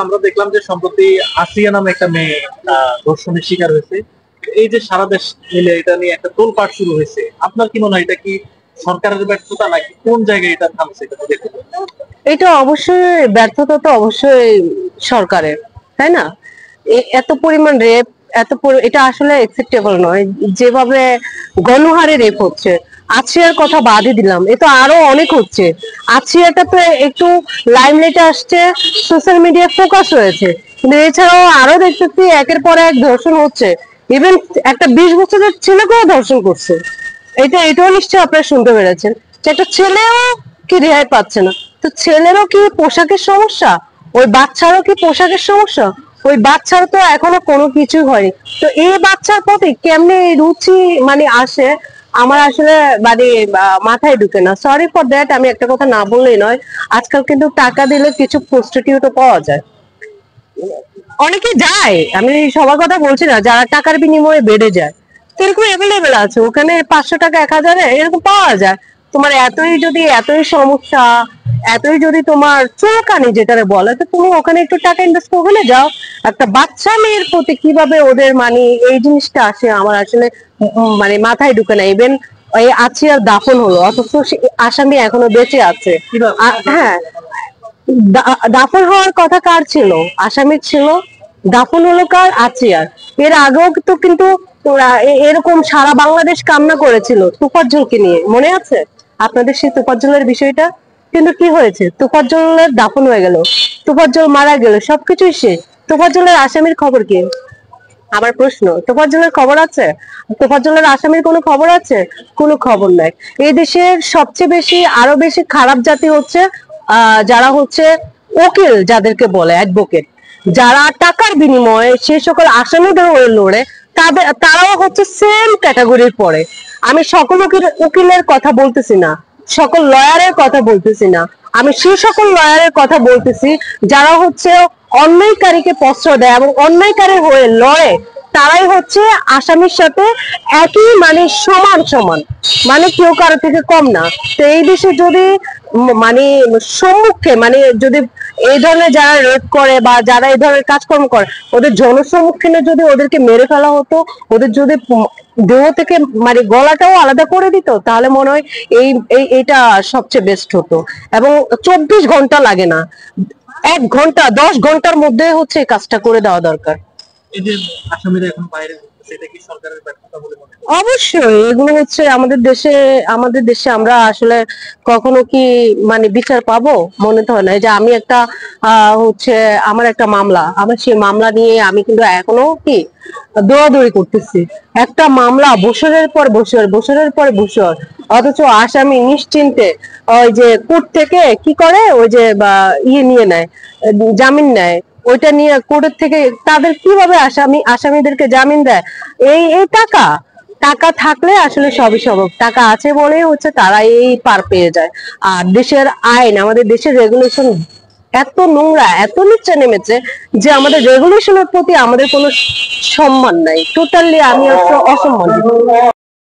আমরা দেখলাম যে সম্প্রতি আসিয়া নামে একটা মেয়ে ধর্ষণের শিকার হয়েছে। এই যে সারা দেশ মিলে এটা নিয়ে একটা তোলপাড় শুরু হয়েছে, আপনার কি মনে হয় এটা কি সরকারের ব্যর্থতা নাকি কোন জায়গায় এটা থামছে? এটা অবশ্যই ব্যর্থতা, তো অবশ্যই সরকারের, তাই না? এত পরিমাণ রেপ, এটা আসলে একসেপ্টেবল নয়। যেভাবে গণহারে রেপ হচ্ছে, আছিয়ার কথা বাদই দিলাম, এ তো আরো অনেক হচ্ছে। আছিয়াটা তো একটু লাইমলাইটে আসছে, সোশ্যাল মিডিয়া ফোকাস হয়েছে, কিন্তু এছাড়াও আরো দেখতেছি একের পর এক ধর্ষণ হচ্ছে। ইভেন একটা 20 বছরের ছেলেকেও ধর্ষণ করছে। এটাও নিশ্চয়ই আপনারা শুনতে পেরেছেন যে একটা ছেলেও কি রেহাই পাচ্ছে না। তো ছেলেরও কি পোশাকের সমস্যা, ওই বাচ্চারও কি পোশাকের সমস্যা? ওই বাচ্চার তো এখনো কোনো কিছু হয়নি। তো এই বাচ্চার প্রতি কেমনে এই রুচি মানে আসে, আমার আসলে মানে মাথায় ঢুকে না। সরি ফর দ্যাট, আমি একটা কথা না বললেই নয়, আজকাল কিন্তু টাকা দিলে কিছু প্রস্টিটিউটও পাওয়া যায়, অনেকে যায়, আমি সবার কথা বলছি না, যারা টাকার বিনিময়ে বেড়ে যায় এরকম অ্যাভেলেবেল আছে। ওখানে 500 টাকা 1000 এরকম পাওয়া যায়। তোমার এতই সমস্যা, এতই যদি তোমার চুলকানি যেটারে বলে, তো তুমি ওখানে একটু টাকা ইনভেস্ট করে ওখানে যাও। একটা বাচ্চা মেয়ের প্রতি কিভাবে ওদের মানে এই জিনিসটা আসে, আমার আসলে মানে মাথায় ঢুকে না। ইভেন এই আছিয়ার দাফন হলো, অথচ আসামি এখনো বেঁচে আছে। হ্যাঁ, দাফন হওয়ার কথা কার ছিল? আসামির ছিল। দাফন হলো কার? আছিয়ার। এর আগেও তো কিন্তু এরকম সারা বাংলাদেশ কান্না করেছিল তোফাজ্জলকে নিয়ে, মনে আছে আপনাদের সেই তোফাজ্জলের বিষয়টা? কিন্তু কি হয়েছে? তোফাজ্জলের দাফন হয়ে গেল, তোফাজ্জল মারা গেল, সবকিছুই শেষ। তোফাজ্জলের আসামির খবর কি? আমার প্রশ্ন, তোফাজ্জলের খবর আছে? তোফাজ্জলের আসামির কোনো খবর আছে? কোনো খবর নাই। এই দেশের সবচেয়ে বেশি, আরো বেশি খারাপ জাতি হচ্ছে যারা হচ্ছে উকিল, যাদেরকে বলে অ্যাডভোকেট, যারা টাকার বিনিময়ে সে সকল আসামিদের হয়ে লড়ে, তারাও হচ্ছে সেম ক্যাটাগরির পড়ে। আমি সকল উকিলের কথা বলতেছি না, সকল লয়ারের কথা বলতেছি না, আমি সেই সকল লয়ারের কথা বলতেছি যারা হচ্ছে অন্যায়কারীকে প্রশ্রয় দেয় এবং অন্যায়কারীর হয়ে লড়ে। তারাই হচ্ছে আসামির সাথে একই মানে সমান সমান, মানে কেউ কারো থেকে কম না। তো এই দেশে যদি মানে সম্মুখে মানে যদি এই ধরনের যারা রেপ করে বা যারা এই ধরনের কাজকর্ম করে, ওদের জনসম্মুখীনে যদি ওদেরকে মেরে ফেলা হতো, ওদের যদি দেহ থেকে মানে গলাটাও আলাদা করে দিত, তাহলে মনে হয় এইটা সবচেয়ে বেস্ট হতো। এবং 24 ঘন্টা লাগে না, 1 ঘন্টা 10 ঘন্টার মধ্যে হচ্ছে এই কাজটা করে দেওয়া দরকার। এই যে আসামিরা এখন বাইরে ঘুরতেছে, এটা কি সরকারের ব্যর্থতা বলে মনে হয়? অবশ্যই এগুলো হচ্ছে আমাদের দেশে আমরা আসলে কখনো কি মানে বিচার পাবো মনে তো হয় না। যে আমি একটা হচ্ছে আমার একটা মামলা, আমার সেই মামলা নিয়ে আমি কিন্তু এখনো কি দৌড়াদৌড়ি করতেছি। একটা মামলা বছরের পর বছর, অথচ আসামি নিশ্চিন্তে ওই যে কোর্ট থেকে কি করে, ওই যে ইয়ে নিয়ে নেয়, জামিন নেয়, ওইটা নিয়ে কোর্টের থেকে তাদের কিভাবে আসামিদেরকে জামিন দেয়? এই এই টাকা টাকা থাকলে আসলে সবই সম্ভব। টাকা আছে বলেই হচ্ছে তারা এই পার পেয়ে যায়। আর দেশের আইন, আমাদের দেশের রেগুলেশন এত নোংরা, এত নিচে নেমেছে যে আমাদের রেগুলেশনের প্রতি আমাদের কোনো সম্মান নাই। টোটালি আমি অসম্মানিত।